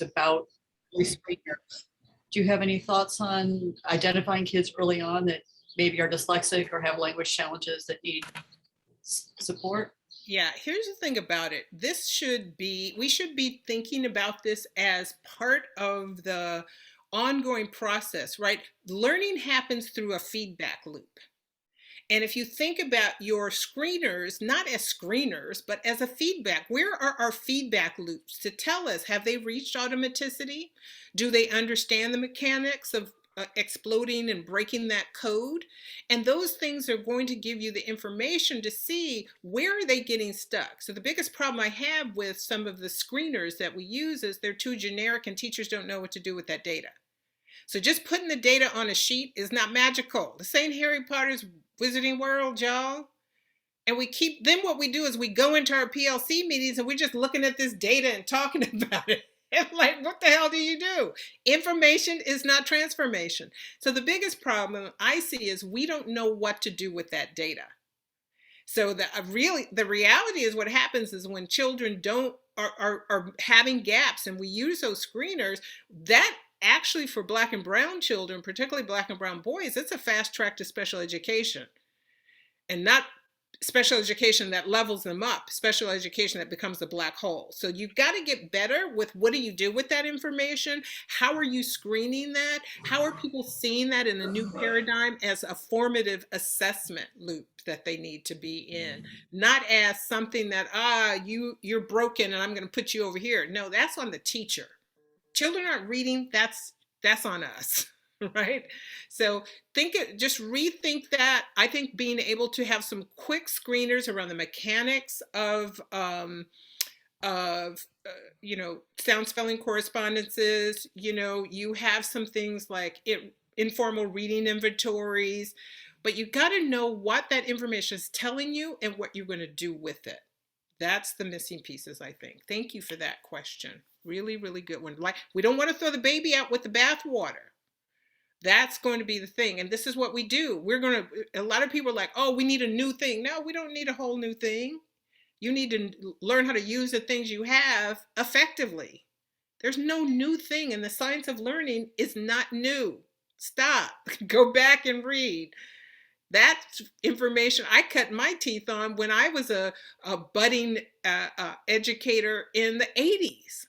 about early screeners. Do you have any thoughts on identifying kids early on that maybe are dyslexic or have language challenges that need support? Yeah, here's the thing about it. We should be thinking about this as part of the ongoing process, right? Learning happens through a feedback loop. And if you think about your screeners, not as screeners, but as a feedback, where are our feedback loops to tell us, have they reached automaticity? Do they understand the mechanics of exploding and breaking that code? And those things are going to give you the information to see where are they getting stuck. So the biggest problem I have with some of the screeners that we use is they're too generic and teachers don't know what to do with that data. So just putting the data on a sheet is not magical. This ain't Harry Potter's Wizarding World, y'all. And then what we do is we go into our PLC meetings and we're just looking at this data and talking about it. And like, what the hell do you do? Information is not transformation. So the biggest problem I see is we don't know what to do with that data. So the reality is what happens is when children are having gaps and we use those screeners, that actually for Black and brown children, particularly Black and brown boys, it's a fast track to special education, and not special education that levels them up, special education that becomes a black hole. So you've got to get better with what do you do with that information? How are you screening that? How are people seeing that in the new paradigm as a formative assessment loop that they need to be in, not as something that, you're broken and I'm going to put you over here. No, that's on the teacher. Children aren't reading, that's on us. Right? So just rethink that. I think being able to have some quick screeners around the mechanics of sound spelling correspondences. You have some things like informal reading inventories, but you got to know what that information is telling you and what you're going to do with it. That's the missing pieces, I think. Thank you for that question. Really, really good one. Like, we don't want to throw the baby out with the bathwater. That's going to be the thing. And this is what we do. A lot of people are like, oh, we need a new thing. No, we don't need a whole new thing. You need to learn how to use the things you have effectively. There's no new thing, and the science of learning is not new. Stop. Go back and read. That's information I cut my teeth on when I was a budding educator in the 80s.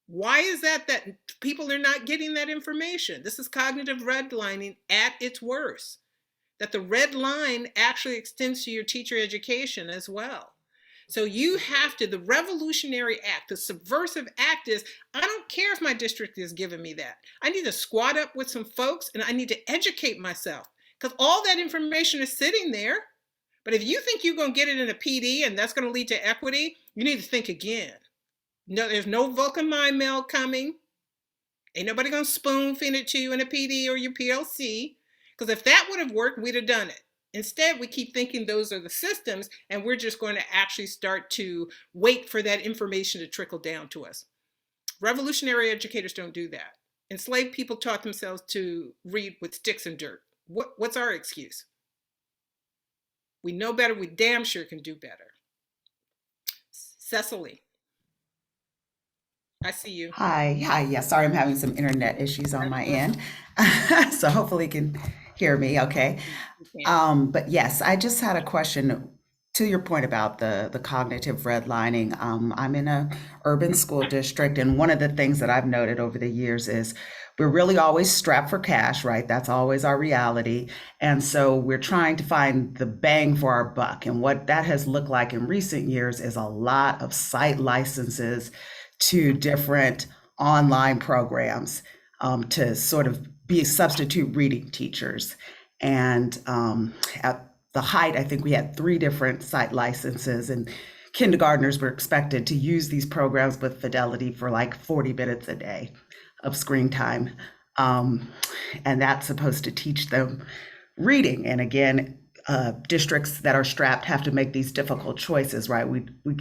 Why is that people are not getting that information? This is cognitive redlining at its worst. That the red line actually extends to your teacher education as well. So the revolutionary act, the subversive act is, I don't care if my district is giving me that. I need to squat up with some folks and I need to educate myself because all that information is sitting there. But if you think you're going to get it in a PD and that's going to lead to equity, you need to think again. No, there's no Vulcan mind meld coming. Ain't nobody gonna spoon feed it to you in a PD or your PLC. Because if that would have worked, we'd have done it. Instead, we keep thinking those are the systems, and we're just going to actually start to wait for that information to trickle down to us. Revolutionary educators don't do that. Enslaved people taught themselves to read with sticks and dirt. What's our excuse? We know better. We damn sure can do better. Cecily. I see you. Hi, hi. Yeah, sorry, I'm having some internet issues on my end. So hopefully you can hear me okay. But yes, I just had a question to your point about the cognitive redlining. I'm in a urban school district, and one of the things that I've noted over the years is we're really always strapped for cash, right? That's always our reality. And so we're trying to find the bang for our buck. And what that has looked like in recent years is a lot of site licenses to different online programs to sort of be substitute reading teachers. And at the height, I think we had 3 different site licenses, and kindergartners were expected to use these programs with fidelity for like 40 minutes a day of screen time. And that's supposed to teach them reading. And again, districts that are strapped have to make these difficult choices, right?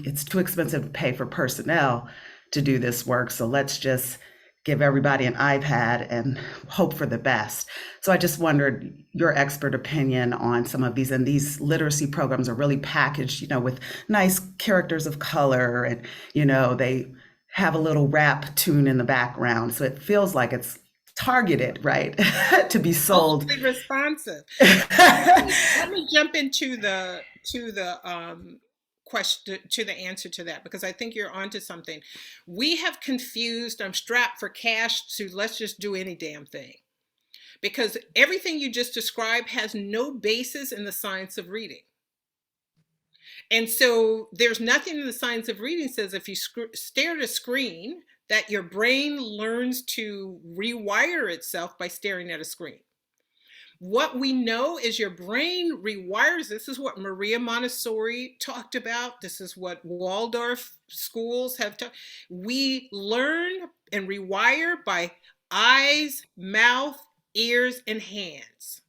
It's too expensive to pay for personnel to do this work. So let's just give everybody an iPad and hope for the best. So I just wondered your expert opinion on some of these. And these literacy programs are really packaged, with nice characters of color, and, they have a little rap tune in the background. So it feels like it's targeted, right? To be sold. Hopefully responsive. Let me jump into the question, to the answer to that, because I think you're onto something. We have confused I'm strapped for cash to let's just do any damn thing, because everything you just described has no basis in the science of reading. And so there's nothing in the science of reading says if you stare at a screen that your brain learns to rewire itself by staring at a screen. What we know is your brain rewires. This is what Maria Montessori talked about. This is what Waldorf schools have taught. We learn and rewire by eyes, mouth, ears, and hands.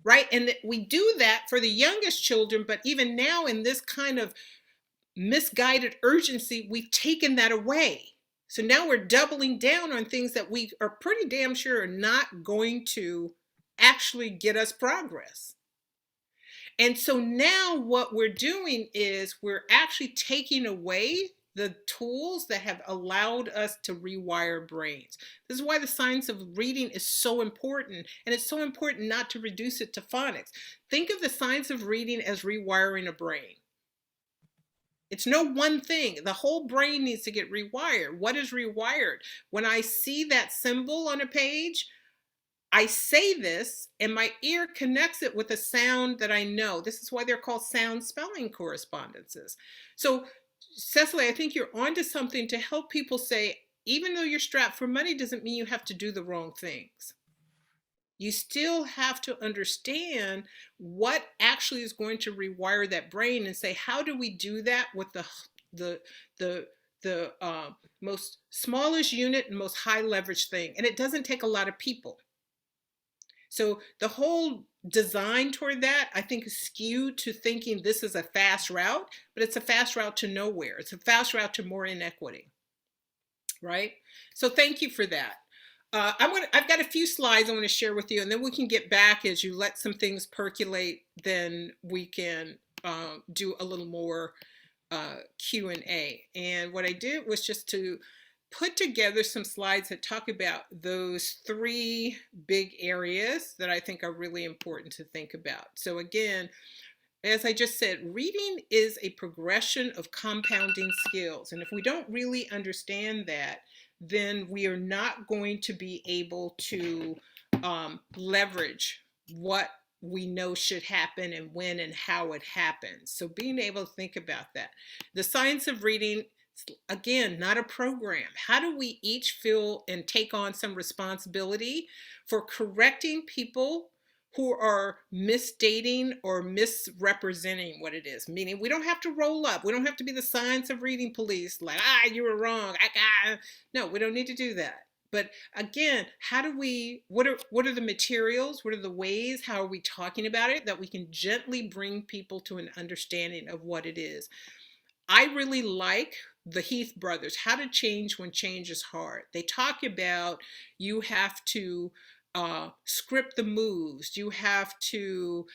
Right? And we do that for the youngest children, but even now in this kind of misguided urgency, we've taken that away. So now we're doubling down on things that we are pretty damn sure are not going to actually get us progress. And so now what we're doing is we're actually taking away the tools that have allowed us to rewire brains. This is why the science of reading is so important. And it's so important not to reduce it to phonics. Think of the science of reading as rewiring a brain. It's no one thing. The whole brain needs to get rewired. What is rewired? When I see that symbol on a page, I say this and my ear connects it with a sound that I know. This is why they're called sound spelling correspondences. So Cecily, I think you're onto something to help people say, even though you're strapped for money doesn't mean you have to do the wrong things. You still have to understand what actually is going to rewire that brain and say, how do we do that with the most smallest unit and most high leverage thing? And it doesn't take a lot of people. So the whole design toward that, I think, is skewed to thinking this is a fast route, but it's a fast route to nowhere. It's a fast route to more inequity, right? So thank you for that. I've got a few slides I want to share with you, and then we can get back as you let some things percolate. Then we can do a little more Q&A. And what I did was just to put together some slides that talk about those three big areas that I think are really important to think about. So again, as I just said, reading is a progression of compounding skills. And if we don't really understand that, then we are not going to be able to leverage what we know should happen and when and how it happens. So being able to think about that. The science of reading, again, not a program. How do we each feel and take on some responsibility for correcting people who are misstating or misrepresenting what it is? Meaning we don't have to roll up. We don't have to be the science of reading police, like, you were wrong. No, we don't need to do that. But again, how do we, what are the materials? What are the ways? How are we talking about it that we can gently bring people to an understanding of what it is? I really like the Heath brothers, How to Change When Change is Hard. They talk about you have to script the moves. You have to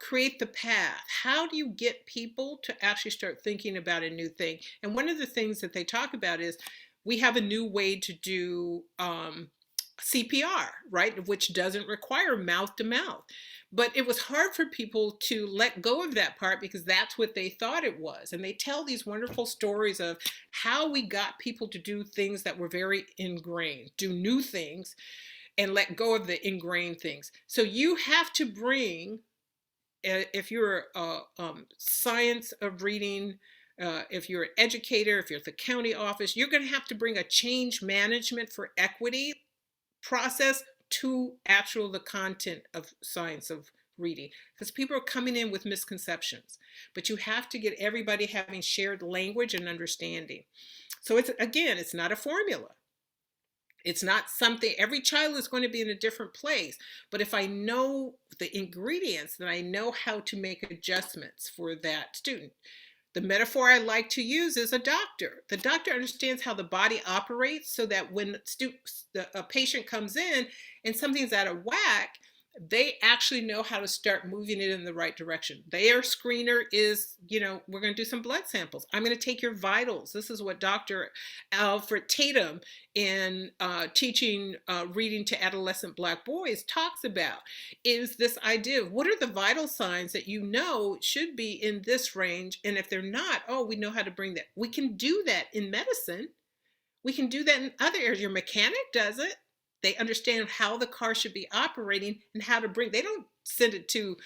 create the path. How do you get people to actually start thinking about a new thing? And one of the things that they talk about is we have a new way to do CPR, right? Which doesn't require mouth to mouth. But it was hard for people to let go of that part because that's what they thought it was. And they tell these wonderful stories of how we got people to do things that were very ingrained, do new things, and let go of the ingrained things. So you have to bring, if you're a science of reading, if you're an educator, if you're at the county office, you're going to have to bring a change management for equity process to the content of science of reading, because people are coming in with misconceptions, but you have to get everybody having shared language and understanding. So it's not a formula. It's not something, every child is going to be in a different place, but if I know the ingredients, then I know how to make adjustments for that student. The metaphor I like to use is a doctor. The doctor understands how the body operates so that when a patient comes in and something's out of whack, they actually know how to start moving it in the right direction. Their screener is, we're going to do some blood samples. I'm going to take your vitals. This is what Dr. Alfred Tatum in teaching reading to adolescent Black boys talks about, is this idea of what are the vital signs that should be in this range, and if they're not, we know how to bring that. We can do that in medicine. We can do that in other areas. Your mechanic does it. They understand how the car should be operating and how to they don't send it to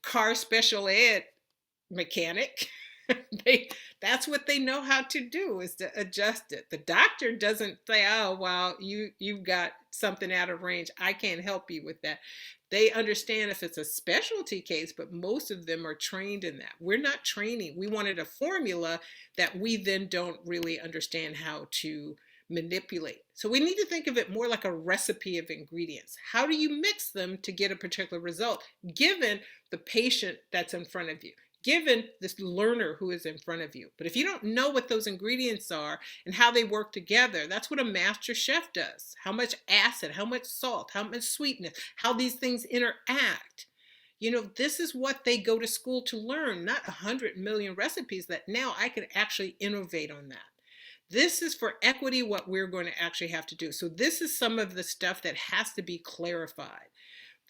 car special ed mechanic. That's what they know how to do, is to adjust it. The doctor doesn't say, oh, well, you've got something out of range, I can't help you with that. They understand if it's a specialty case, but most of them are trained in that. We're not training. We wanted a formula that we then don't really understand how to manipulate. So we need to think of it more like a recipe of ingredients. How do you mix them to get a particular result, given the patient that's in front of you, given this learner who is in front of you? But if you don't know what those ingredients are and how they work together, that's what a master chef does. How much acid, how much salt, how much sweetness, how these things interact. This is what they go to school to learn, not 100 million recipes that now I can actually innovate on that. This is for equity, what we're going to actually have to do. So this is some of the stuff that has to be clarified.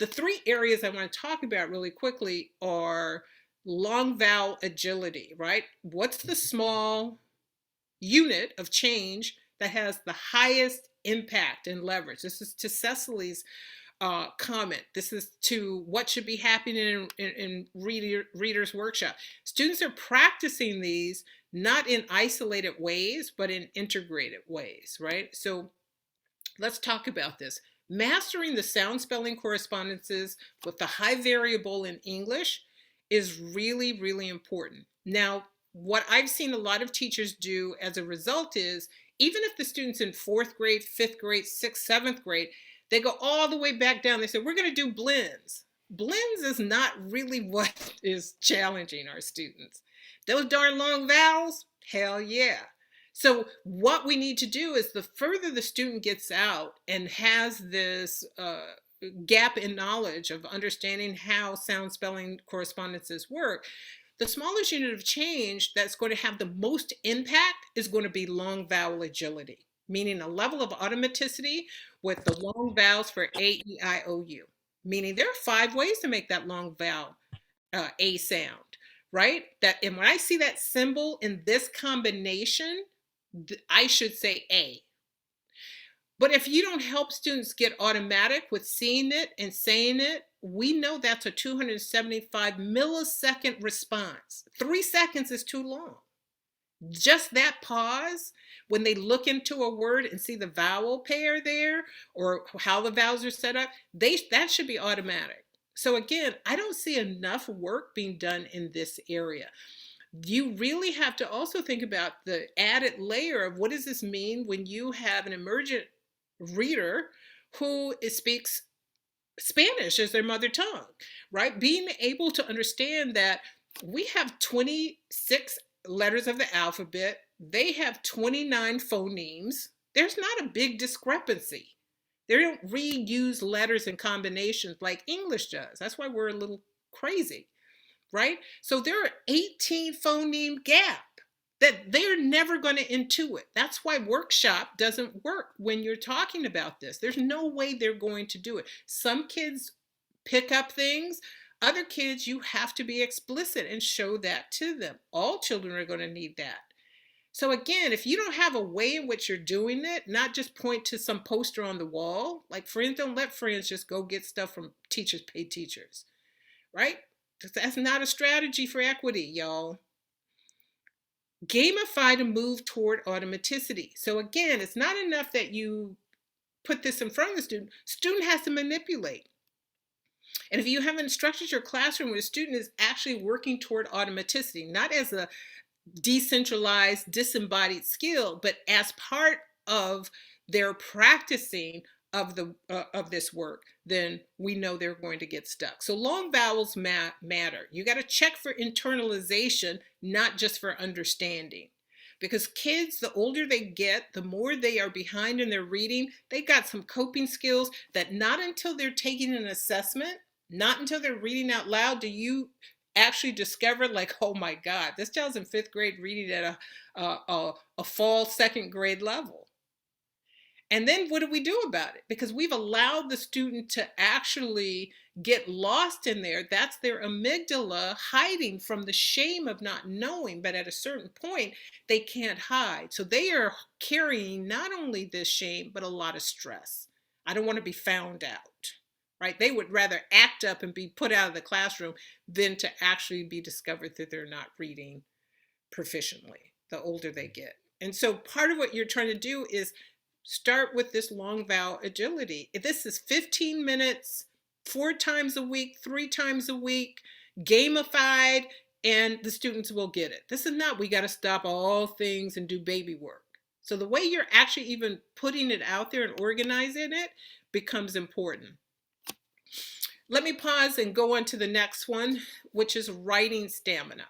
The three areas I want to talk about really quickly are long vowel agility, right? What's the small unit of change that has the highest impact and leverage? This is to Cecily's comment. This is to what should be happening in readers workshop. Students are practicing these not in isolated ways, but in integrated ways, right? So let's talk about this. Mastering the sound spelling correspondences with the high variable in English is really, really important. Now, what I've seen a lot of teachers do as a result is, even if the student's in 4th grade, 5th grade, 6th, 7th grade, they go all the way back down. They say, we're going to do blends. Blends is not really what is challenging our students. Those darn long vowels, hell yeah. So what we need to do is, the further the student gets out and has this gap in knowledge of understanding how sound spelling correspondences work, the smallest unit of change that's going to have the most impact is going to be long vowel agility, meaning a level of automaticity with the long vowels for A, E, I, O, U. Meaning there are 5 ways to make that long vowel A sound, right? And when I see that symbol in this combination, I should say A. But if you don't help students get automatic with seeing it and saying it, we know that's a 275 millisecond response. 3 seconds is too long. Just that pause when they look into a word and see the vowel pair there, or how the vowels are set up, that should be automatic. So again, I don't see enough work being done in this area. You really have to also think about the added layer of, what does this mean when you have an emergent reader who speaks Spanish as their mother tongue, right? Being able to understand that we have 26 letters of the alphabet. They have 29 phonemes. There's not a big discrepancy. They don't reuse letters and combinations like English does. That's why we're a little crazy, right? So there are 18 phoneme gap that they're never going to intuit. That's why workshop doesn't work when you're talking about this. There's no way they're going to do it. Some kids pick up things. Other kids, you have to be explicit and show that to them. All children are going to need that. So again, if you don't have a way in which you're doing it, not just point to some poster on the wall, like friends don't let friends just go get stuff from teachers pay teachers, right? That's not a strategy for equity, y'all. Gamify to move toward automaticity. So again, it's not enough that you put this in front of the student. Student has to manipulate. And if you haven't structured your classroom where the student is actually working toward automaticity, not as a decentralized, disembodied skill, but as part of their practicing of this work, then we know they're going to get stuck. So long vowels matter. You got to check for internalization, not just for understanding. Because kids, the older they get, the more they are behind in their reading. They got some coping skills that not until they're taking an assessment, not until they're reading out loud, do you actually discover, like, oh my God, this child's in fifth grade reading at a fall second grade level. And then what do we do about it? Because we've allowed the student to actually get lost in there. That's their amygdala hiding from the shame of not knowing. But at a certain point, they can't hide. So they are carrying not only this shame, but a lot of stress. I don't want to be found out, right? They would rather act up and be put out of the classroom than to actually be discovered that they're not reading proficiently the older they get. And so part of what you're trying to do is start with this long vowel agility. If this is 15 minutes, 4 times a week, 3 times a week, gamified, and the students will get it. This is not, we got to stop all things and do baby work. So the way you're actually even putting it out there and organizing it becomes important. Let me pause and go on to the next one, which is writing stamina.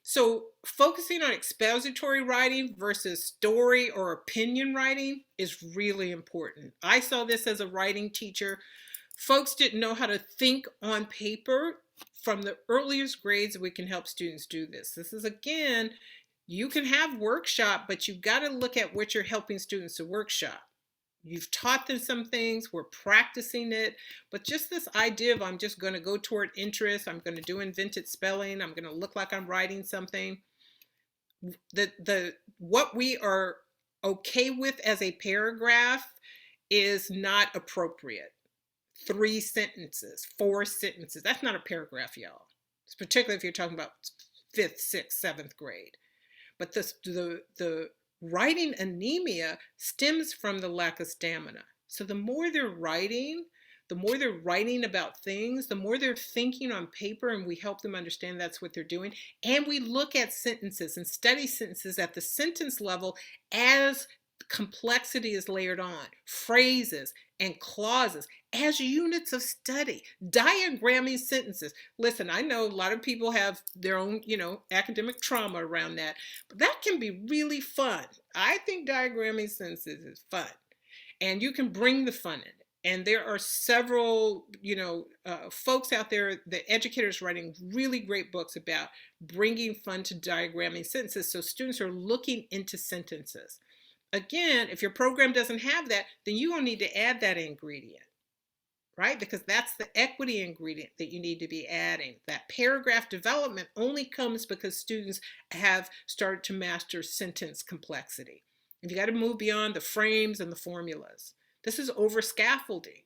So focusing on expository writing versus story or opinion writing is really important. I saw this as a writing teacher. Folks didn't know how to think on paper. From the earliest grades, we can help students do this. This is, again, you can have workshop, but you've got to look at what you're helping students to workshop. You've taught them some things, we're practicing it, but just this idea of I'm just going to go toward interest, I'm going to do invented spelling, I'm going to look like I'm writing something. What we are okay with as a paragraph is not appropriate. 3 sentences, 4 sentences, that's not a paragraph, y'all. Particularly if you're talking about 5th, 6th, 7th grade. But the writing anemia stems from the lack of stamina. So the more they're writing about things, the more they're thinking on paper, and we help them understand that's what they're doing. And we look at sentences and study sentences at the sentence level as complexity is layered on, phrases and clauses as units of study, diagramming sentences. Listen, I know a lot of people have their own, academic trauma around that, but that can be really fun. I think diagramming sentences is fun, and you can bring the fun in it. And there are several, folks out there, the educators writing really great books about bringing fun to diagramming sentences. So students are looking into sentences. Again, if your program doesn't have that, then you will need to add that ingredient, right? Because that's the equity ingredient that you need to be adding. That paragraph development only comes because students have started to master sentence complexity. And you got to move beyond the frames and the formulas. This is over scaffolding.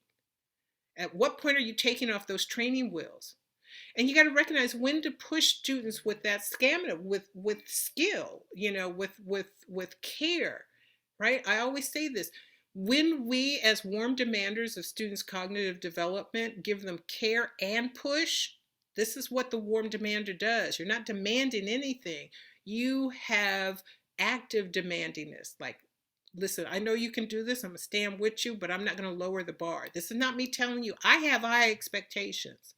At what point are you taking off those training wheels? And you got to recognize when to push students with that stamina, with skill, with care. Right? I always say this. When we, as warm demanders of students' cognitive development, give them care and push, this is what the warm demander does. You're not demanding anything. You have active demandingness. Like, listen, I know you can do this. I'm going to stand with you, but I'm not going to lower the bar. This is not me telling you I have high expectations.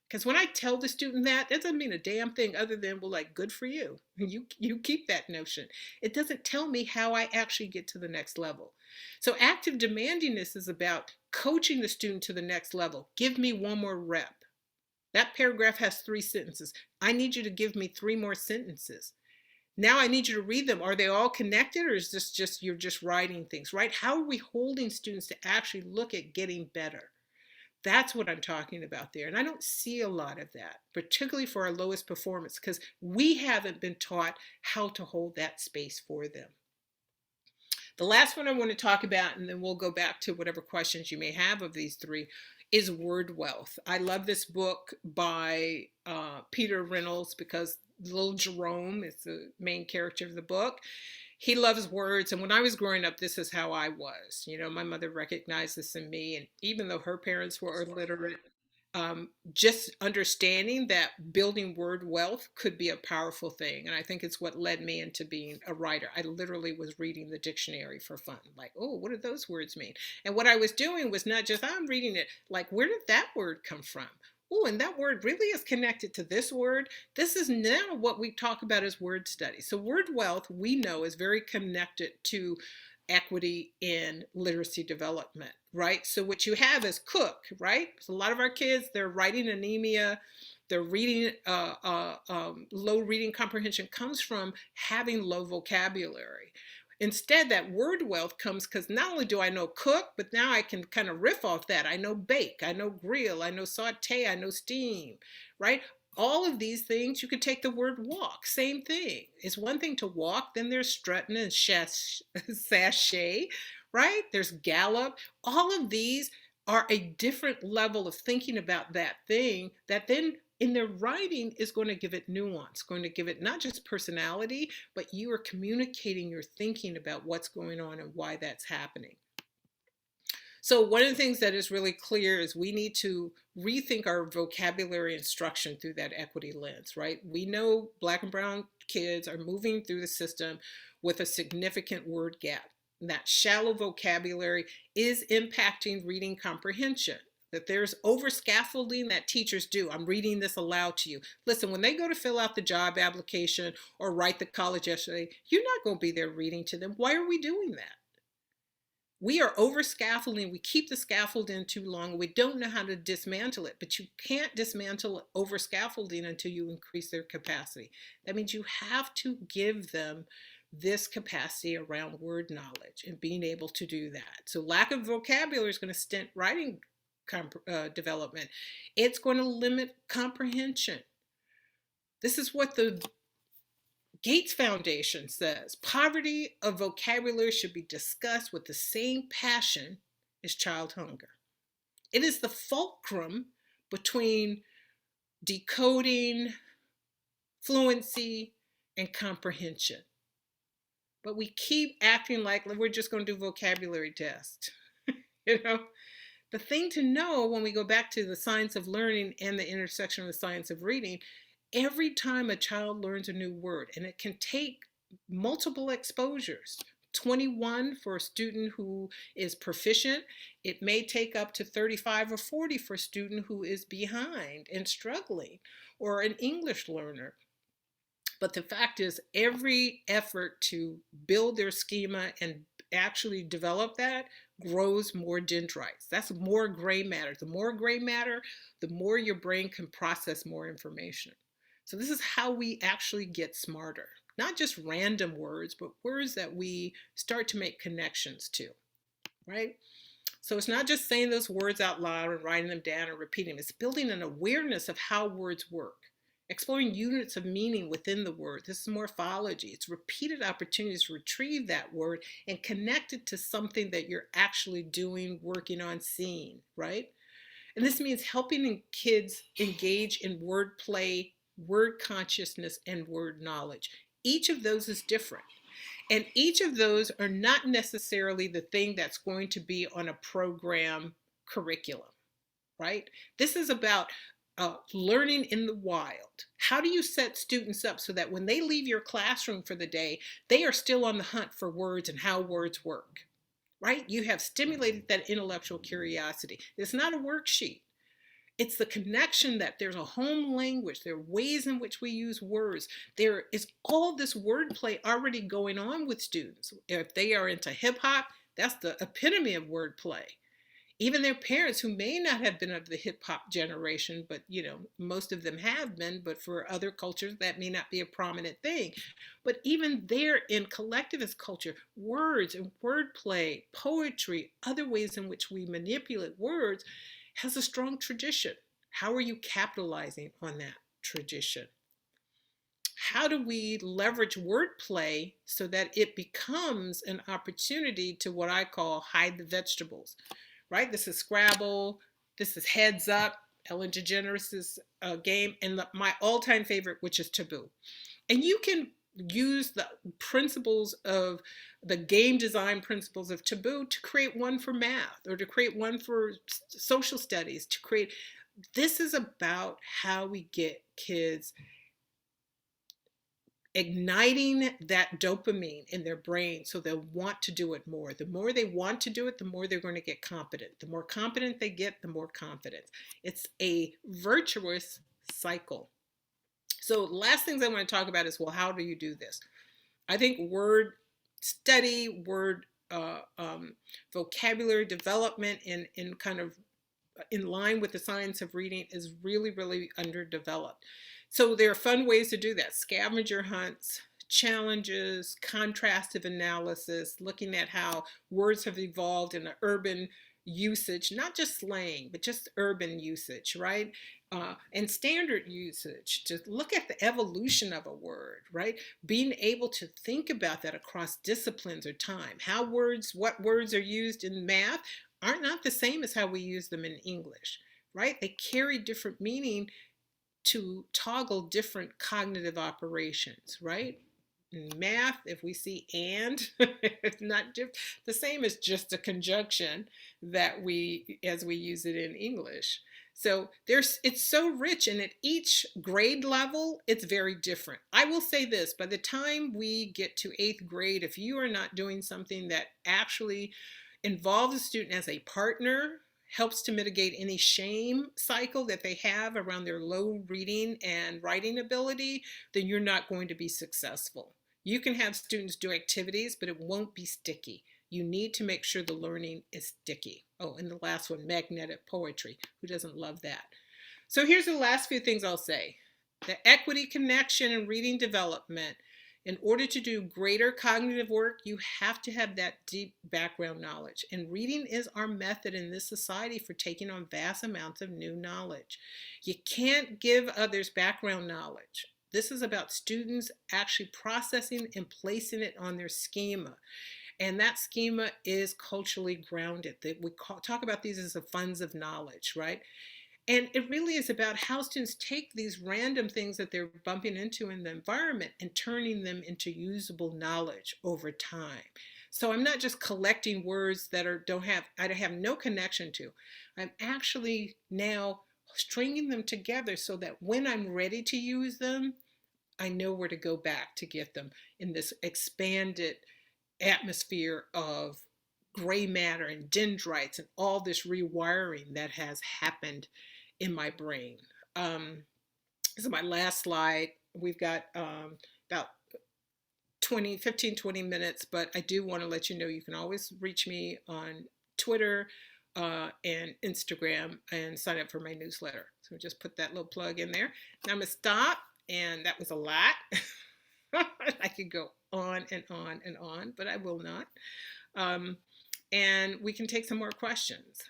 Because when I tell the student that doesn't mean a damn thing other than, well, like, good for you. You keep that notion. It doesn't tell me how I actually get to the next level. So active demandingness is about coaching the student to the next level. Give me one more rep. That paragraph has 3 sentences. I need you to give me 3 more sentences. Now I need you to read them. Are they all connected, or is this just, you're just writing things, right? How are we holding students to actually look at getting better? That's what I'm talking about there. And I don't see a lot of that, particularly for our lowest performance, because we haven't been taught how to hold that space for them. The last one I want to talk about, and then we'll go back to whatever questions you may have of these 3, is word wealth. I love this book by Peter Reynolds, because little Jerome is the main character of the book. He loves words. And when I was growing up, this is how I was. My mother recognized this in me. And even though her parents were illiterate, just understanding that building word wealth could be a powerful thing. And I think it's what led me into being a writer. I literally was reading the dictionary for fun. Like, oh, what do those words mean? And what I was doing was not just, I'm reading it, like, where did that word come from? Oh, and that word really is connected to this word. This is now what we talk about as word study. So word wealth, we know, is very connected to equity in literacy development, right? So what you have is cook, right? So a lot of our kids, they're writing anemia, they're reading, low reading comprehension comes from having low vocabulary. Instead, that word wealth comes because not only do I know cook, but now I can kind of riff off that. I know bake, I know grill, I know saute, I know steam, right? All of these things, you could take the word walk, same thing. It's one thing to walk, then there's strutting and sachet, right? There's gallop. All of these are a different level of thinking about that thing that then in their writing is going to give it nuance, going to give it not just personality, but you are communicating your thinking about what's going on and why that's happening. So one of the things that is really clear is we need to rethink our vocabulary instruction through that equity lens, right? We know Black and brown kids are moving through the system with a significant word gap. That shallow vocabulary is impacting reading comprehension. That there's over scaffolding that teachers do. I'm reading this aloud to you. Listen, when they go to fill out the job application or write the college essay, you're not going to be there reading to them. Why are we doing that? We are over scaffolding. We keep the scaffold in too long. We don't know how to dismantle it, but you can't dismantle over scaffolding until you increase their capacity. That means you have to give them this capacity around word knowledge and being able to do that. So lack of vocabulary is going to stunt writing development. It's going to limit comprehension. This is what the Gates Foundation says. Poverty of vocabulary should be discussed with the same passion as child hunger. It is the fulcrum between decoding, fluency, and comprehension. But we keep acting like we're just going to do vocabulary tests. You know, the thing to know when we go back to the science of learning and the intersection of the science of reading, every time a child learns a new word, and it can take multiple exposures, 21 for a student who is proficient, it may take up to 35 or 40 for a student who is behind and struggling, or an English learner. But the fact is, every effort to build their schema and actually develop that grows more dendrites. That's more gray matter. The more gray matter, the more your brain can process more information. So this is how we actually get smarter. Not just random words, but words that we start to make connections to, right? So it's not just saying those words out loud and writing them down or repeating them. It's building an awareness of how words work. Exploring units of meaning within the word. This is morphology. It's repeated opportunities to retrieve that word and connect it to something that you're actually doing, working on, seeing, right? And this means helping kids engage in word play, word consciousness, and word knowledge. Each of those is different. And each of those are not necessarily the thing that's going to be on a program curriculum, right? This is about learning in the wild. How do you set students up so that when they leave your classroom for the day, they are still on the hunt for words and how words work, right? You have stimulated that intellectual curiosity. It's not a worksheet. It's the connection that there's a home language. There are ways in which we use words. There is all this wordplay already going on with students. If they are into hip hop, that's the epitome of wordplay. Even their parents, who may not have been of the hip hop generation, but most of them have been, but for other cultures that may not be a prominent thing. But even there in collectivist culture, words and wordplay, poetry, other ways in which we manipulate words has a strong tradition. How are you capitalizing on that tradition? How do we leverage wordplay so that it becomes an opportunity to what I call hide the vegetables? Right? This is Scrabble. This is Heads Up, Ellen DeGeneres' game, and my all-time favorite, which is Taboo. And you can use the principles of the game design principles of Taboo to create one for math or to create one for social studies, to create. This is about how we get kids igniting that dopamine in their brain so they'll want to do it more. The more they want to do it, the more they're going to get competent. The more competent they get, the more confidence. It's a virtuous cycle. So last things I want to talk about is, well, how do you do this? I think word study, word vocabulary development in kind of in line with the science of reading is really, really underdeveloped. So there are fun ways to do that. Scavenger hunts, challenges, contrastive analysis, looking at how words have evolved in an urban usage, not just slang, but just urban usage, right? And standard usage, to look at the evolution of a word, right? Being able to think about that across disciplines or time. What words are used in math are not the same as how we use them in English, right? They carry different meaning to toggle different cognitive operations, right? In math, if we see and, it's not just the same as just a conjunction as we use it in English. So it's so rich, and at each grade level, it's very different. I will say this, by the time we get to 8th grade, if you are not doing something that actually involves a student as a partner, helps to mitigate any shame cycle that they have around their low reading and writing ability, then you're not going to be successful. You can have students do activities, but it won't be sticky. You need to make sure the learning is sticky. Oh, and the last one, magnetic poetry. Who doesn't love that? So here's the last few things I'll say. The equity, connection, and reading development. In order to do greater cognitive work, you have to have that deep background knowledge. And reading is our method in this society for taking on vast amounts of new knowledge. You can't give others background knowledge. This is about students actually processing and placing it on their schema. And that schema is culturally grounded. We talk about these as the funds of knowledge, right? And it really is about how students take these random things that they're bumping into in the environment and turning them into usable knowledge over time. So I'm not just collecting words that I have no connection to. I'm actually now stringing them together so that when I'm ready to use them, I know where to go back to get them in this expanded atmosphere of gray matter and dendrites and all this rewiring that has happened in my brain. This is my last slide. We've got about 15-20 minutes, but I do want to let you know you can always reach me on Twitter and Instagram and sign up for my newsletter. So just put that little plug in there. Now I'm going to stop, and that was a lot. I could go on and on and on, but I will not. And we can take some more questions.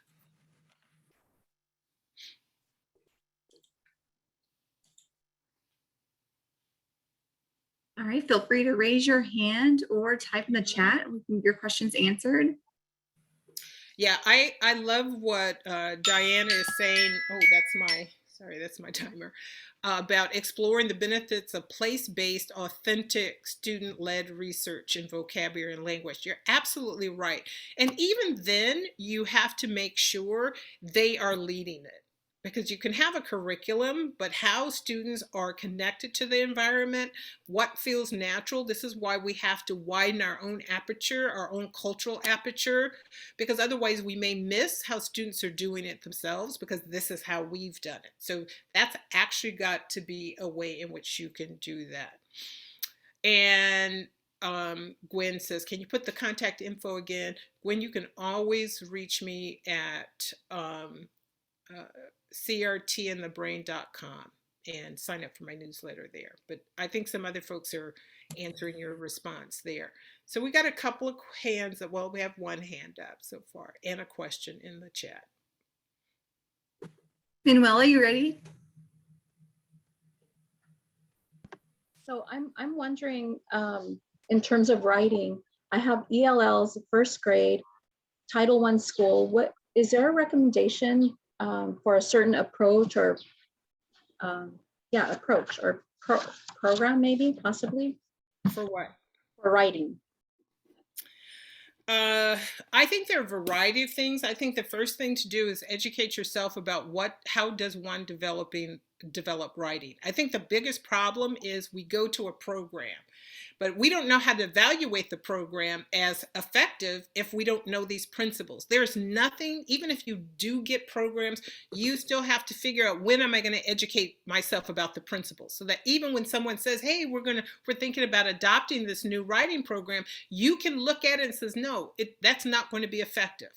All right, feel free to raise your hand or type in the chat. We can get your questions answered. Yeah, I love what Diana is saying. Oh, that's my timer. About exploring the benefits of place-based, authentic, student-led research in vocabulary and language. You're absolutely right. And even then, you have to make sure they are leading it. Because you can have a curriculum, but how students are connected to the environment, what feels natural. This is why we have to widen our own aperture, our own cultural aperture, because otherwise we may miss how students are doing it themselves, because this is how we've done it. So that's actually got to be a way in which you can do that. And Gwen says, can you put the contact info again? Gwen, you can always reach me at crtinthebrain.com and sign up for my newsletter there. But I think some other folks are answering your response there. So we got a couple of hands up. Well, we have one hand up so far and a question in the chat. Manuela, you ready? So I'm wondering, in terms of writing, I have ELLs, first grade, Title I school. What is there a recommendation for a certain approach or program maybe possibly For what? for writing? I think there are a variety of things. I think the first thing to do is educate yourself about how does one develop writing. I think the biggest problem is we go to a program, but we don't know how to evaluate the program as effective if we don't know these principles. There's nothing, even if you do get programs, you still have to figure out, when am I going to educate myself about the principles, so that even when someone says, hey, we're thinking about adopting this new writing program, you can look at it and says, no, that's not going to be effective.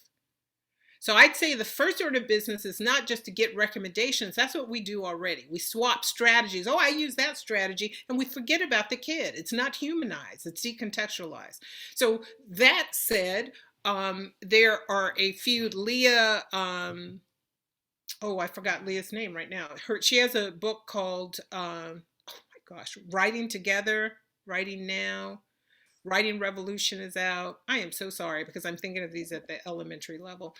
So I'd say the first order of business is not just to get recommendations. That's what we do already. We swap strategies. Oh, I use that strategy, and we forget about the kid. It's not humanized. It's decontextualized. So that said, there are a few, Leah, oh, I forgot Leah's name right now. She has a book called, oh my gosh, Writing Together, Writing Now. Writing Revolution is out. I am so sorry, because I'm thinking of these at the elementary level.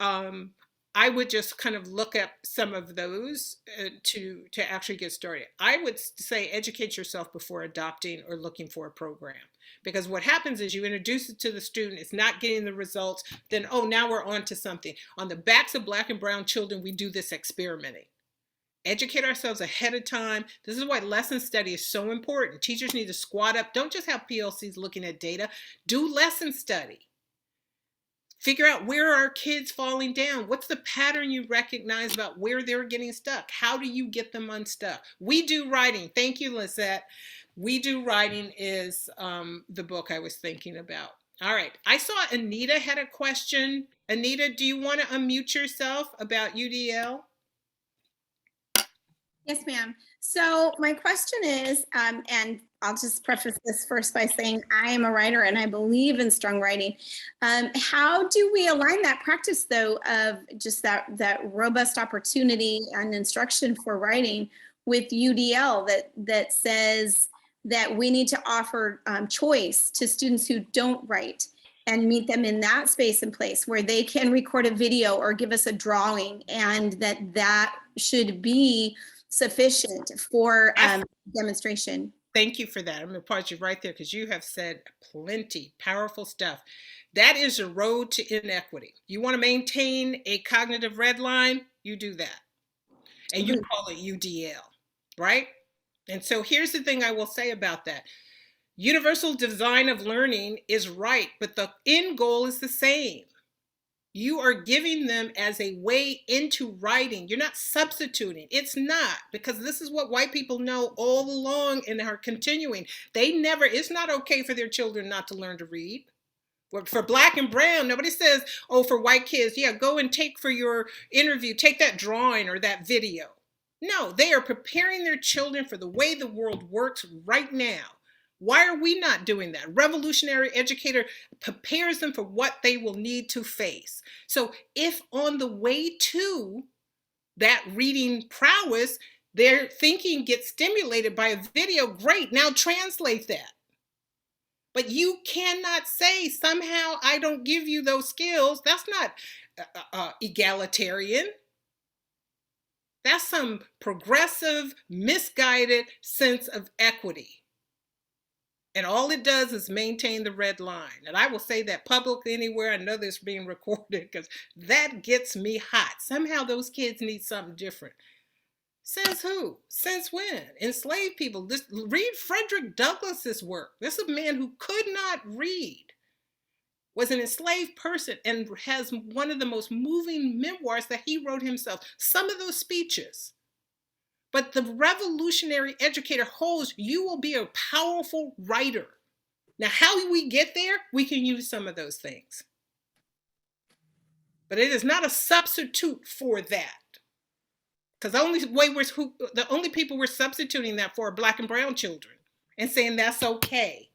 I would just kind of look up some of those to actually get started. I would say educate yourself before adopting or looking for a program, because what happens is you introduce it to the student, it's not getting the results, then, oh, now we're on to something. On the backs of Black and brown children, we do this experimenting. Educate ourselves ahead of time. This is why lesson study is so important. Teachers need to squat up. Don't just have PLCs looking at data. Do lesson study. Figure out, where are kids falling down? What's the pattern you recognize about where they're getting stuck? How do you get them unstuck? We Do Writing. Thank you, Lisette. We Do Writing is the book I was thinking about. All right. I saw Anita had a question. Anita, do you want to unmute yourself about UDL? Yes, ma'am. So my question is, and I'll just preface this first by saying I am a writer and I believe in strong writing. How do we align that practice, though, of just that robust opportunity and instruction for writing with UDL that says that we need to offer choice to students who don't write, and meet them in that space and place where they can record a video or give us a drawing, and that should be sufficient for demonstration. Thank you for that. I'm going to pause you right there, because you have said plenty powerful stuff. That is a road to inequity. You want to maintain a cognitive red line, you do that. And you call it UDL, right? And so here's the thing I will say about that. Universal design of learning is right, but the end goal is the same. You are giving them as a way into writing. You're not substituting. It's not, because this is what white people know all along and are continuing. It's not okay for their children not to learn to read. For Black and brown, nobody says, oh, for white kids, yeah, go and take for your interview, take that drawing or that video. No, they are preparing their children for the way the world works right now. Why are we not doing that? Revolutionary educator prepares them for what they will need to face. So if on the way to that reading prowess, their thinking gets stimulated by a video, great, now translate that. But you cannot say somehow I don't give you those skills. That's not egalitarian. That's some progressive, misguided sense of equity. And all it does is maintain the red line. And I will say that publicly anywhere. I know this is being recorded, because that gets me hot. Somehow those kids need something different. Says who? Since when? Enslaved people. Read Frederick Douglass's work. This is a man who could not read, was an enslaved person, and has one of the most moving memoirs that he wrote himself. Some of those speeches. But the revolutionary educator holds you will be a powerful writer. Now, how we get there, we can use some of those things. But it is not a substitute for that. Because the only people we're substituting that for are Black and brown children, and saying that's okay.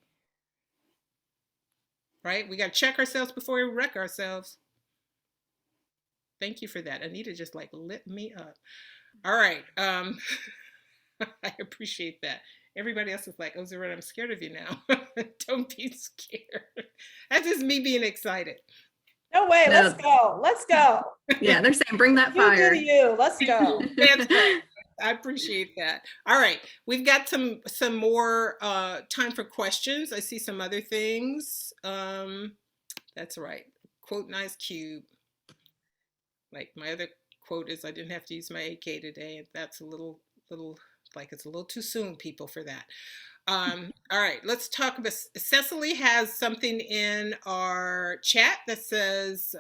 Right? We got to check ourselves before we wreck ourselves. Thank you for that. Anita just lit me up. All right. I appreciate that. Everybody else is like, oh, Zaretta, I'm scared of you now. Don't be scared. That's just me being excited. No way. No. Let's go. Let's go. Yeah, they're saying bring that You fire. do you. Let's go. That's right. I appreciate that. All right. We've got some more time for questions. I see some other things. That's right. Quote nice cube. Like my other quote is, I didn't have to use my AK today. And that's a little like it's a little too soon, people, for that. All right, let's talk about, Cecily has something in our chat that says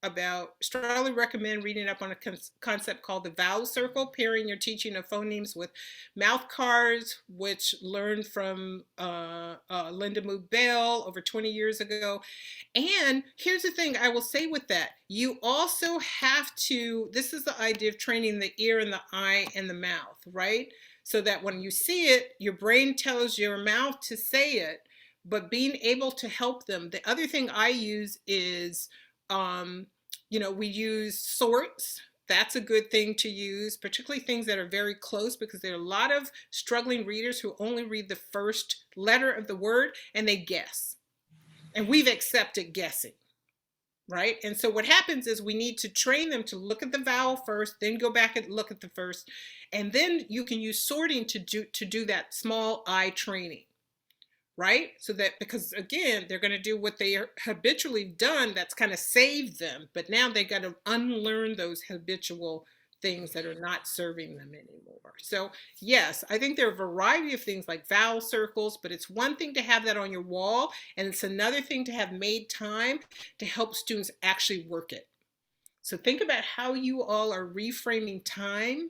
about strongly recommend reading up on a concept called the vowel circle, pairing your teaching of phonemes with mouth cards, which learned from Linda Mood Bell over 20 years ago. And here's the thing I will say with that, you also have to, this is the idea of training the ear and the eye and the mouth, right? So that when you see it, your brain tells your mouth to say it, but being able to help them. The other thing I use is, we use sorts. That's a good thing to use, particularly things that are very close, because there are a lot of struggling readers who only read the first letter of the word and they guess. And we've accepted guessing, right? And so what happens is we need to train them to look at the vowel first, then go back and look at the first, and then you can use sorting to do that small eye training, right? So that, because again, they're going to do what they are habitually done, that's kind of saved them, but now they got to unlearn those habitual things that are not serving them anymore. So yes, I think there are a variety of things like vowel circles, but it's one thing to have that on your wall, and it's another thing to have made time to help students actually work it. So think about how you all are reframing time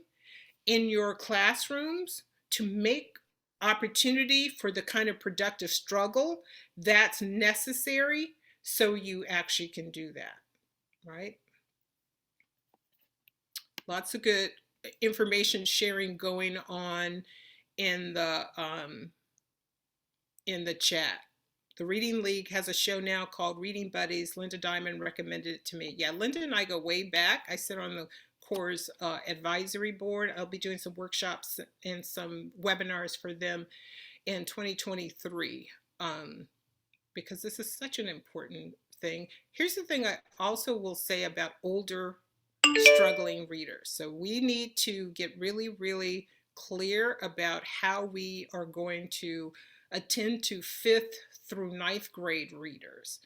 in your classrooms to make opportunity for the kind of productive struggle that's necessary so you actually can do that, right? Lots of good information sharing going on in the chat. The Reading League has a show now called Reading Buddies. Linda Diamond recommended it to me. Yeah, Linda and I go way back. I sit on the Corps advisory board. I'll be doing some workshops and some webinars for them in 2023 because this is such an important thing. Here's the thing I also will say about older struggling readers. So we need to get really, really clear about how we are going to attend to 5th through 9th grade readers.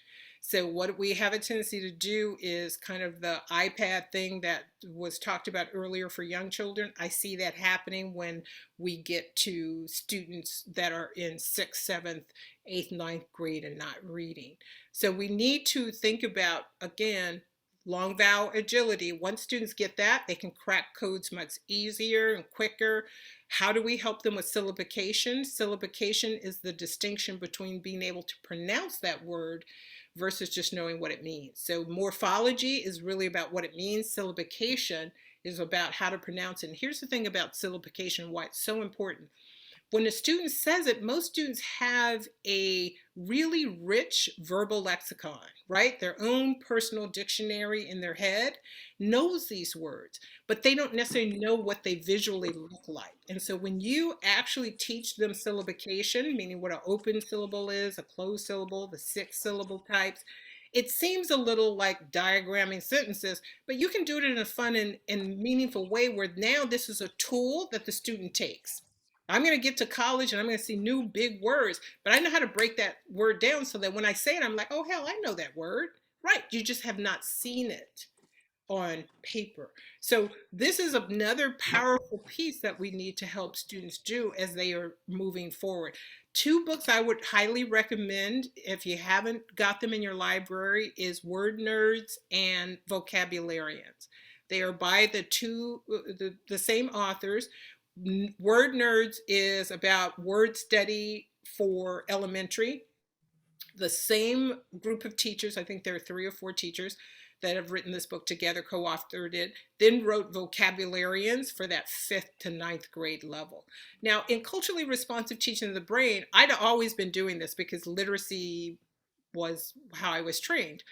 So what we have a tendency to do is kind of the iPad thing that was talked about earlier for young children. I see that happening when we get to students that are in 6th, 7th, 8th, 9th grade and not reading. So we need to think about, again, long vowel agility. Once students get that, they can crack codes much easier and quicker. How do we help them with syllabication? Syllabication is the distinction between being able to pronounce that word versus just knowing what it means. So morphology is really about what it means. Syllabication is about how to pronounce it. And here's the thing about syllabication, why it's so important. When a student says it, most students have a really rich verbal lexicon, right? Their own personal dictionary in their head knows these words, but they don't necessarily know what they visually look like. And so when you actually teach them syllabication, meaning what an open syllable is, a closed syllable, the 6 syllable types, it seems a little like diagramming sentences, but you can do it in a fun and meaningful way where now this is a tool that the student takes. I'm going to get to college and I'm going to see new big words, but I know how to break that word down so that when I say it, I'm like, oh, hell, I know that word. Right. You just have not seen it on paper. So this is another powerful piece that we need to help students do as they are moving forward. 2 books I would highly recommend if you haven't got them in your library is Word Nerds and Vocabularians. They are by the same authors. Word Nerds is about word study for elementary. The same group of teachers, I think there are 3 or 4 teachers that have written this book together, co-authored it, then wrote Vocabularians for that 5th to 9th grade level. Now, in culturally responsive teaching of the brain, I'd always been doing this because literacy was how I was trained.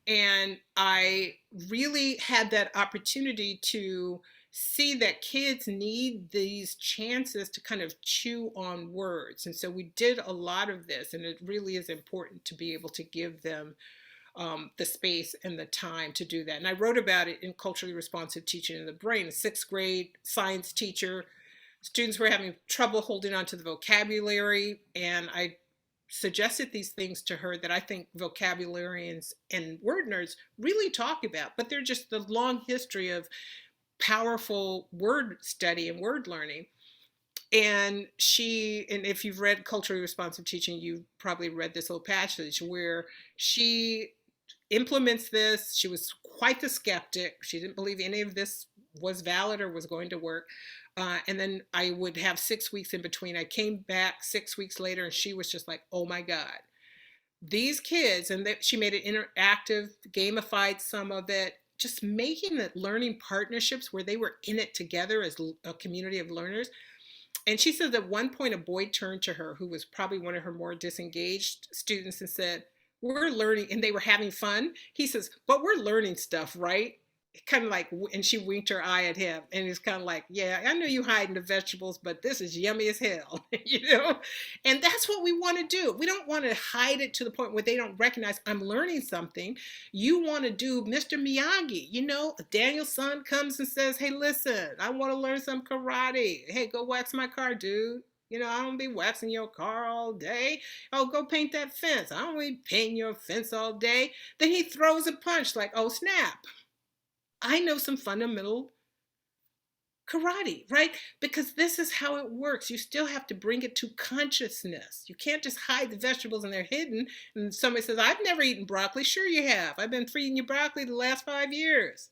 And I really had that opportunity to see that kids need these chances to kind of chew on words. And so we did a lot of this, and it really is important to be able to give them the space and the time to do that. And I wrote about it in Culturally Responsive Teaching in the Brain. A 6th grade science teacher, students were having trouble holding on to the vocabulary, and I suggested these things to her that I think vocabularians and word nerds really talk about, but they're just the long history of powerful word study and word learning. And if you've read Culturally Responsive Teaching, you've probably read this little passage where she implements this. She was quite the skeptic. She didn't believe any of this was valid or was going to work. And then I would have 6 weeks in between. I came back 6 weeks later and she was just like, oh my God, these kids, and she made it interactive, gamified some of it, just making the learning partnerships where they were in it together as a community of learners. And she said at one point a boy turned to her, who was probably one of her more disengaged students, and said, we're learning, and they were having fun. He says, but we're learning stuff, right? Kind of like, and she winked her eye at him, and it's kind of like, yeah, I know you hiding the vegetables, but this is yummy as hell, you know? And that's what we want to do. We don't want to hide it to the point where they don't recognize I'm learning something. You want to do Mr. Miyagi, you know? Daniel's son comes and says, hey, listen, I want to learn some karate. Hey, go wax my car, dude. You know, I don't be waxing your car all day. Oh, go paint that fence. I don't be painting your fence all day. Then he throws a punch like, oh, snap. I know some fundamental karate, right? Because this is how it works. You still have to bring it to consciousness. You can't just hide the vegetables and they're hidden. And somebody says, I've never eaten broccoli. Sure you have. I've been feeding you broccoli the last 5 years.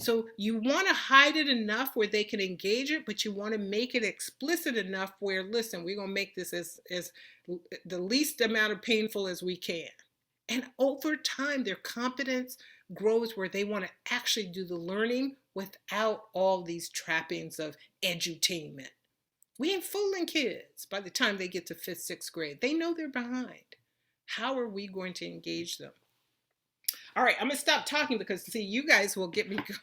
So you want to hide it enough where they can engage it, but you want to make it explicit enough where, listen, we're going to make this as the least amount of painful as we can. And over time, their competence grows where they want to actually do the learning without all these trappings of edutainment. We ain't fooling kids by the time they get to 5th, 6th grade. They know they're behind. How are we going to engage them? All right, I'm going to stop talking because, see, you guys will get me going.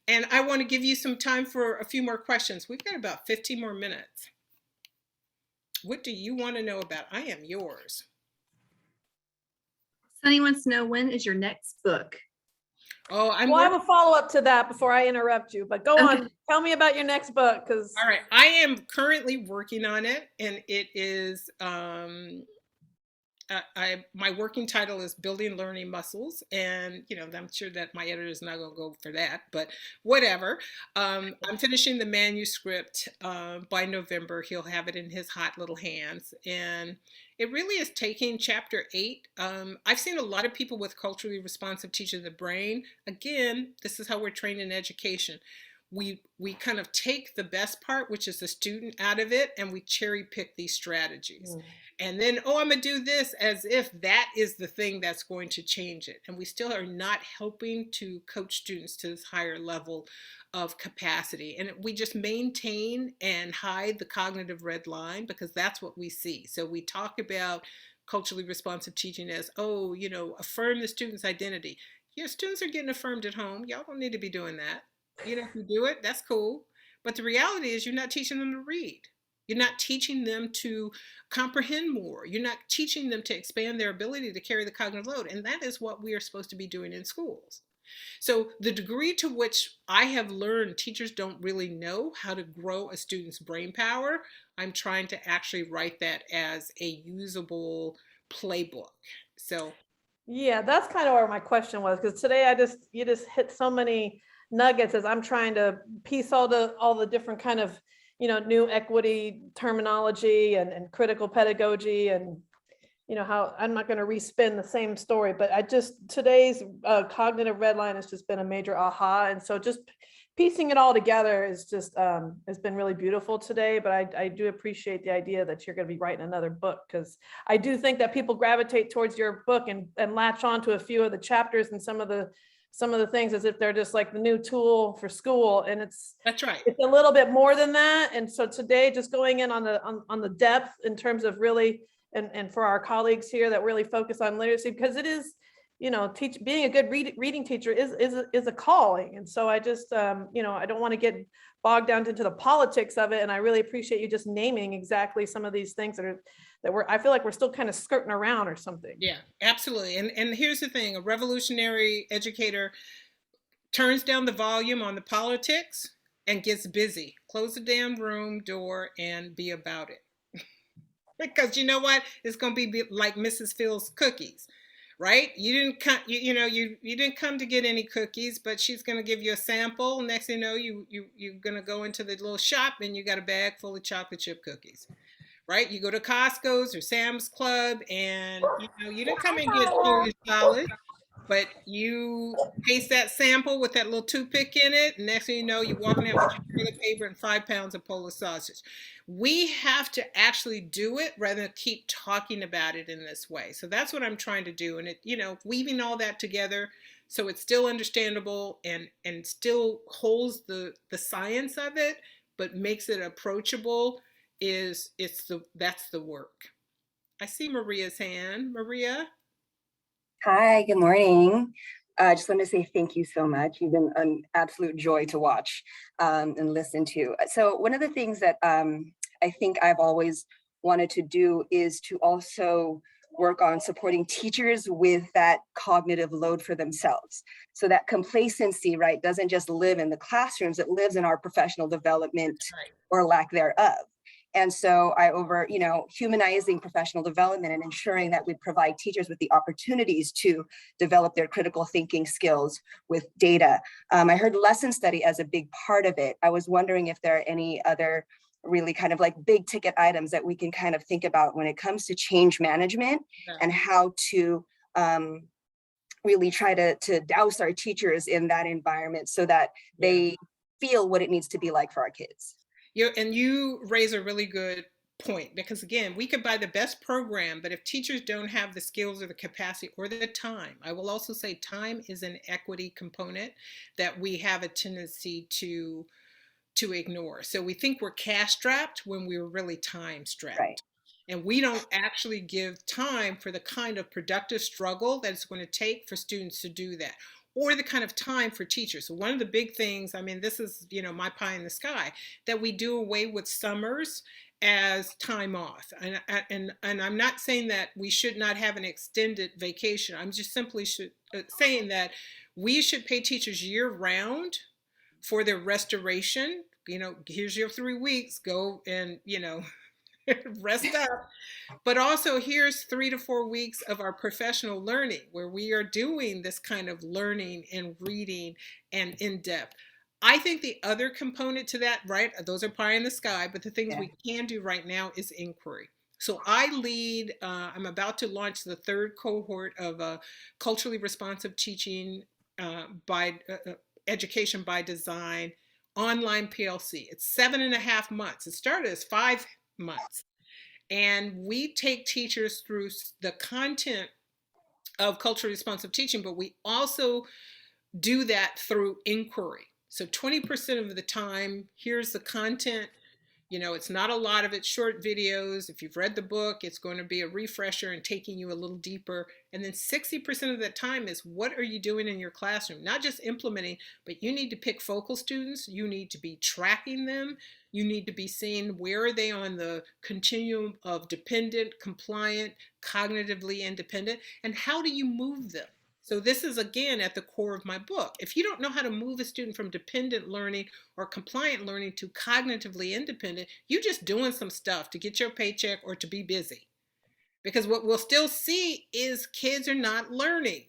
And I want to give you some time for a few more questions. We've got about 15 more minutes. What do you want to know about? I am yours. Sunny wants to know, when is your next book? Oh, I have a follow-up to that before I interrupt you, but go on. Tell me about your next book. All right, I am currently working on it, and it is my working title is Building Learning Muscles, and you know, I'm sure that my editor is not going to go for that, but whatever. I'm finishing the manuscript by November. He'll have it in his hot little hands, and it really is taking chapter 8. I've seen a lot of people with culturally responsive teaching the brain. Again, this is how we're trained in education. We kind of take the best part, which is the student, out of it, and we cherry pick these strategies. And then, oh, I'm going to do this, as if that is the thing that's going to change it. And we still are not helping to coach students to this higher level of capacity. And we just maintain and hide the cognitive red line because that's what we see. So we talk about culturally responsive teaching as, oh, you know, affirm the student's identity. Your students are getting affirmed at home. Y'all don't need to be doing that. You know, if you do it, that's cool. But the reality is you're not teaching them to read. You're not teaching them to comprehend more. You're not teaching them to expand their ability to carry the cognitive load. And that is what we are supposed to be doing in schools. So the degree to which I have learned teachers don't really know how to grow a student's brain power, I'm trying to actually write that as a usable playbook. So yeah, that's kind of where my question was, because today you just hit so many nuggets as I'm trying to piece all the different kind of, you know, new equity terminology and critical pedagogy, and you know how I'm not going to respin the same story, but today's cognitive red line has just been a major aha, and so just piecing it all together is just has been really beautiful today. But I do appreciate the idea that you're going to be writing another book, because I do think that people gravitate towards your book and latch on to a few of the chapters and some of the things as if they're just like the new tool for school. And that's right. It's a little bit more than that. And so today, just going in on the depth in terms of really, and for our colleagues here that really focus on literacy, because it is, you know, being a good reading teacher is a calling. And so I just, you know, I don't want to get bogged down into the politics of it. And I really appreciate you just naming exactly some of these things I feel like we're still kind of skirting around or something. Yeah, absolutely. And here's the thing, a revolutionary educator turns down the volume on the politics and gets busy. Close the damn room door and be about it. Because you know what? It's going to be like Mrs. Phil's cookies, right? You didn't come, you didn't come to get any cookies, but she's going to give you a sample. Next thing you know, you're going to go into the little shop and you got a bag full of chocolate chip cookies, right? You go to Costco's or Sam's Club, and you didn't come and get Cheerios solid, but you taste that sample with that little toothpick in it, and next thing you know, you're walking out with your toilet paper and 5 pounds of Polish sausage. We have to actually do it rather than keep talking about it in this way. So that's what I'm trying to do, and it, weaving all that together so it's still understandable and still holds the science of it, but makes it approachable. That's the work. I see Maria's hand. Maria. Hi, good morning. I just wanted to say thank you so much. You've been an absolute joy to watch and listen to. So one of the things that I think I've always wanted to do is to also work on supporting teachers with that cognitive load for themselves. So that complacency, right, doesn't just live in the classrooms, it lives in our professional development or lack thereof. And so humanizing professional development and ensuring that we provide teachers with the opportunities to develop their critical thinking skills with data. I heard lesson study as a big part of it. I was wondering if there are any other really kind of like big ticket items that we can kind of think about when it comes to change management and how to really try to douse our teachers in that environment so that they feel what it needs to be like for our kids. You raise a really good point, because again, we could buy the best program, but if teachers don't have the skills or the capacity or the time, I will also say time is an equity component that we have a tendency to ignore. So we think we're cash strapped when we're really time strapped. Right. And we don't actually give time for the kind of productive struggle that it's going to take for students to do that, or the kind of time for teachers. So one of the big things, this is, my pie in the sky, that we do away with summers as time off. And I'm not saying that we should not have an extended vacation. I'm just simply saying that we should pay teachers year round for their restoration. Here's your 3 weeks, go and, rest up. But also here's 3 to 4 weeks of our professional learning where we are doing this kind of learning and reading and in depth. I think the other component to that, right, those are pie in the sky, but the things we can do right now is inquiry. So I'm about to launch the 3rd cohort of culturally responsive teaching by education by design, online PLC. It's 7.5 months. It started as 5 months. And we take teachers through the content of culturally responsive teaching, but we also do that through inquiry. So 20% of the time, here's the content. It's not a lot of it, short videos. If you've read the book, it's going to be a refresher and taking you a little deeper. And then 60% of the time is what are you doing in your classroom? Not just implementing, but you need to pick focal students. You need to be tracking them. You need to be seeing where are they on the continuum of dependent, compliant, cognitively independent, and how do you move them? So this is, again, at the core of my book. If you don't know how to move a student from dependent learning or compliant learning to cognitively independent, you're just doing some stuff to get your paycheck or to be busy. Because what we'll still see is kids are not learning.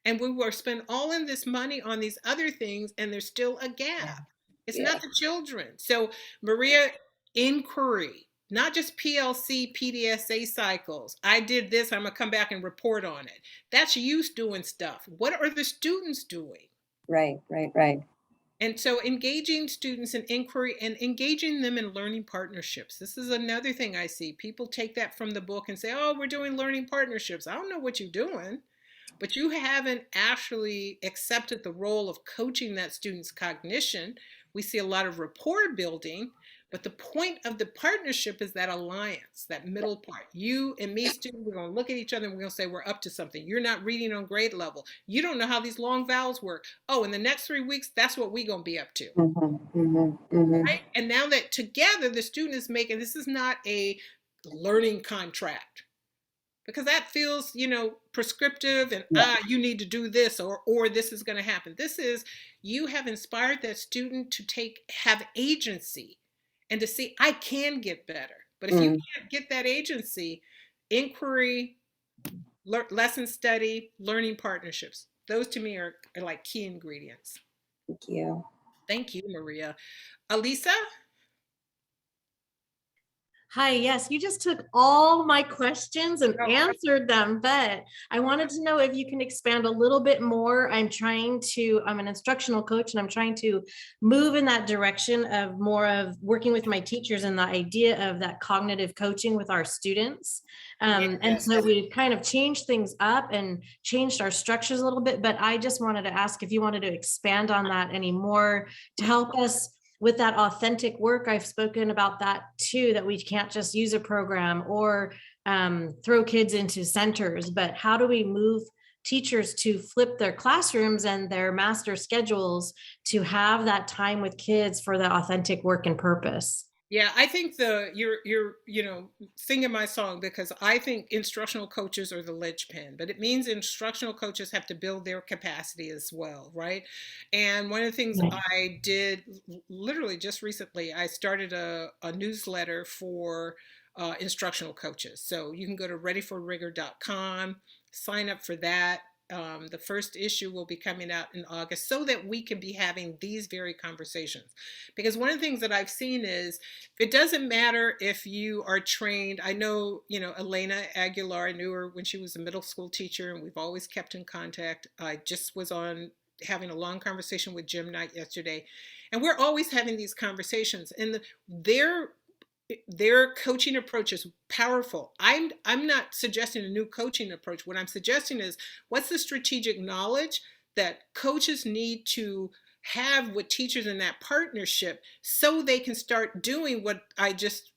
And we will spend all in this money on these other things, and there's still a gap. It's not the children. So Maria, inquiry. Not just PLC, PDSA cycles. I did this, I'm gonna come back and report on it. That's you doing stuff. What are the students doing? Right. And so engaging students in inquiry and engaging them in learning partnerships. This is another thing I see. People take that from the book and say, oh, we're doing learning partnerships. I don't know what you're doing, but you haven't actually accepted the role of coaching that student's cognition. We see a lot of rapport building, but the point of the partnership is that alliance, that middle part. You and me, students, we're going to look at each other and we're going to say we're up to something. You're not reading on grade level. You don't know how these long vowels work. Oh, in the next 3 weeks, that's what we're going to be up to. Right? And now that together the student is making, this is not a learning contract. Because that feels, prescriptive and, you need to do this or this is going to happen. This is, you have inspired that student to have agency and to see, I can get better. But if you can't get that agency, inquiry, lesson study, learning partnerships, those to me are like key ingredients. Thank you. Thank you, Maria. Alisa? Hi, yes, you just took all my questions and Oh. answered them, but I wanted to know if you can expand a little bit more. I'm an instructional coach, and I'm trying to move in that direction of more of working with my teachers and the idea of that cognitive coaching with our students. And so we've kind of changed things up and changed our structures a little bit, but I just wanted to ask if you wanted to expand on that any more to help us with that authentic work. I've spoken about that too, that we can't just use a program or throw kids into centers, but how do we move teachers to flip their classrooms and their master schedules to have that time with kids for the authentic work and purpose? Yeah, I think you're singing my song, because I think instructional coaches are the linchpin, but it means instructional coaches have to build their capacity as well, right? And one of the things I did literally just recently, I started a newsletter for instructional coaches. So you can go to readyforrigor.com, sign up for that. The first issue will be coming out in August, so that we can be having these very conversations. Because one of the things that I've seen is it doesn't matter if you are trained. I know, Elena Aguilar, I knew her when she was a middle school teacher, and we've always kept in contact. I just was on having a long conversation with Jim Knight yesterday, and we're always having these conversations, and their coaching approach is powerful. I'm not suggesting a new coaching approach. What I'm suggesting is, what's the strategic knowledge that coaches need to have with teachers in that partnership, so they can start doing what I just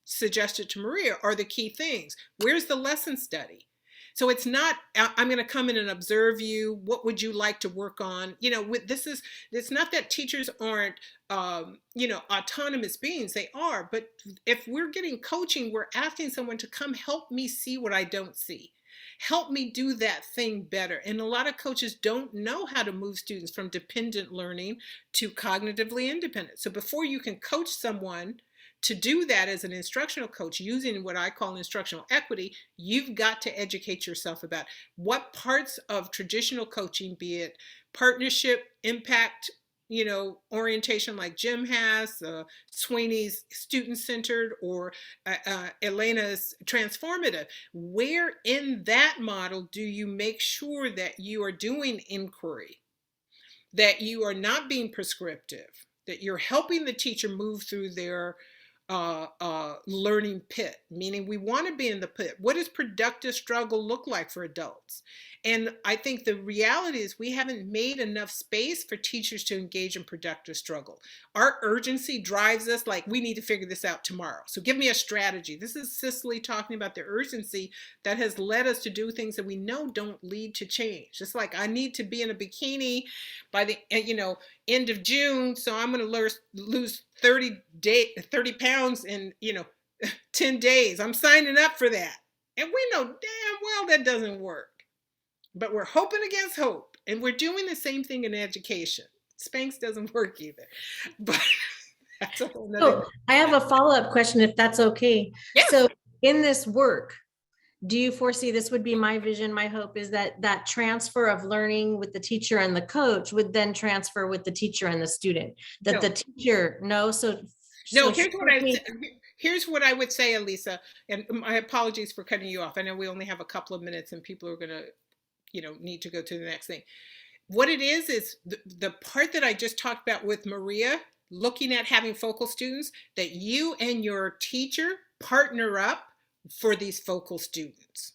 suggested to Maria are the key things. Where's the lesson study? So it's not, I'm going to come in and observe you. What would you like to work on? It's not that teachers aren't, autonomous beings. They are. But if we're getting coaching, we're asking someone to come help me see what I don't see. Help me do that thing better. And a lot of coaches don't know how to move students from dependent learning to cognitively independent. So before you can coach someone to do that as an instructional coach, using what I call instructional equity, you've got to educate yourself about what parts of traditional coaching, be it partnership, impact, orientation like Jim has, Sweeney's student-centered, or Elena's transformative. Where in that model do you make sure that you are doing inquiry, that you are not being prescriptive, that you're helping the teacher move through their learning pit, meaning we want to be in the pit. What does productive struggle look like for adults? And I think the reality is we haven't made enough space for teachers to engage in productive struggle. Our urgency drives us like, we need to figure this out tomorrow. So give me a strategy. This is Cicely talking about the urgency that has led us to do things that we know don't lead to change. It's like, I need to be in a bikini by the end of June, so I'm going to lose 30 pounds in 10 days. I'm signing up for that. And we know damn well that doesn't work. But we're hoping against hope. And we're doing the same thing in education. Spanx doesn't work either. But that's a whole nother. So I have a follow-up question, if that's okay. Yes. So in this work, do you foresee, this would be my vision, my hope is that transfer of learning with the teacher and the coach would then transfer with the teacher and the student? That No. the teacher, no? Here's what I would say, Alisa, and my apologies for cutting you off. I know we only have a couple of minutes and people are going to, need to go to the next thing. What it is the part that I just talked about with Maria, looking at having focal students, that you and your teacher partner up for these focal students.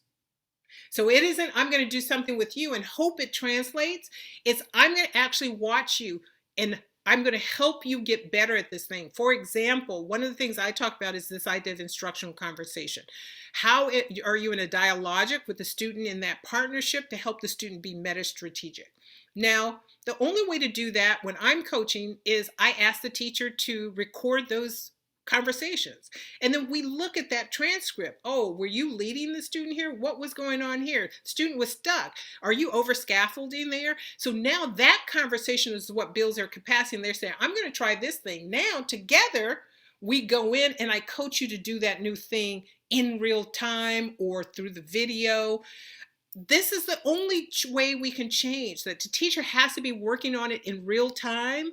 So it isn't, I'm going to do something with you and hope it translates. It's, I'm going to actually watch you and I'm going to help you get better at this thing. For example, one of the things I talk about is this idea of instructional conversation. Are you in a dialogic with the student in that partnership to help the student be meta-strategic? Now, the only way to do that when I'm coaching is I ask the teacher to record those conversations. And then we look at that transcript. Oh, were you leading the student here? What was going on here? The student was stuck. Are you over scaffolding there? So now that conversation is what builds their capacity. And they're saying, I'm going to try this thing. Now together, we go in and I coach you to do that new thing in real time or through the video. This is the only way we can change that. The teacher has to be working on it in real time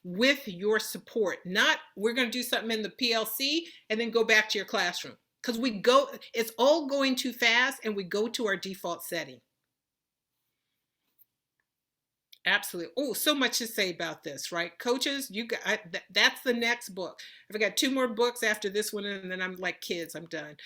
with your support. Not we're going to do something in the PLC and then go back to your classroom, because it's all going too fast and we go to our default setting. Absolutely. Oh, so much to say about this, right? Coaches, that's the next book. I've got 2 more books after this one, and then I'm like, kids, I'm done.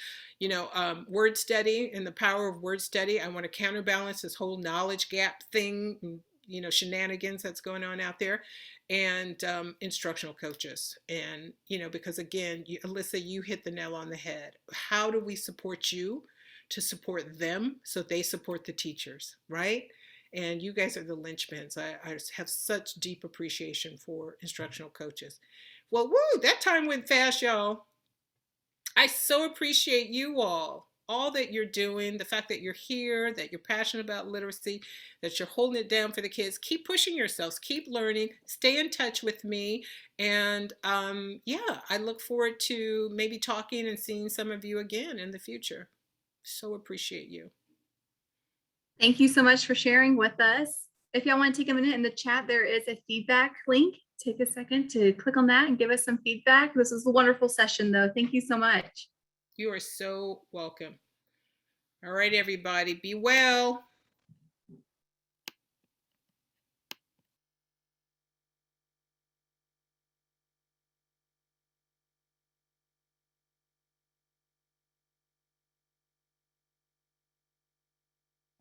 Word study and the power of word study. I want to counterbalance this whole knowledge gap thing, shenanigans that's going on out there, and instructional coaches. And, because again, Alyssa, you hit the nail on the head. How do we support you to support them so they support the teachers, right? And you guys are the linchpins. I just have such deep appreciation for instructional coaches. Well, woo, that time went fast, y'all. I so appreciate you all that you're doing, the fact that you're here, that you're passionate about literacy, that you're holding it down for the kids. Keep pushing yourselves, keep learning, stay in touch with me. And I look forward to maybe talking and seeing some of you again in the future. So appreciate you. Thank you so much for sharing with us. If y'all want to take a minute in the chat, there is a feedback link. Take a second to click on that and give us some feedback. This was a wonderful session, though. Thank you so much. You are so welcome. All right, everybody, be well.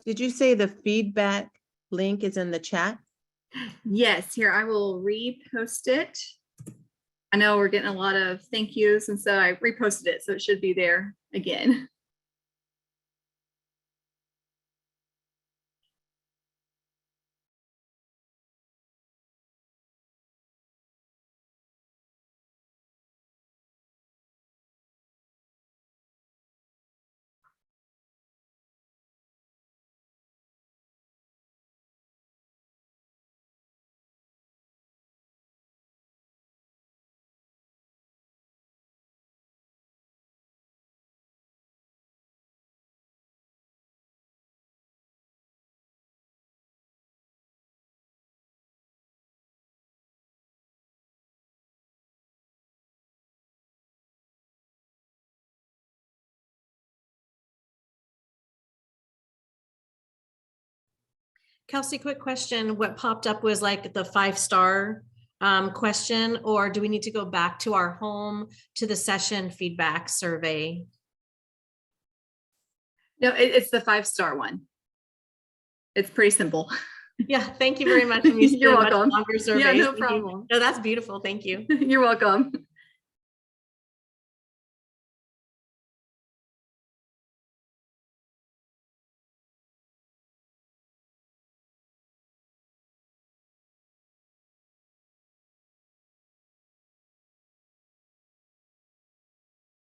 Did you say the feedback link is in the chat? Yes, here, I will repost it. I know we're getting a lot of thank yous, and so I reposted it, so it should be there again. Kelsey, quick question. What popped up was like the 5-star question, or do we need to go back to our home to the session feedback survey? No, it's the 5-star one. It's pretty simple. Yeah, thank you very much. I'm used to You're much welcome. longer Yeah, surveys. no Thank you. problem. No, that's beautiful. Thank you. You're welcome.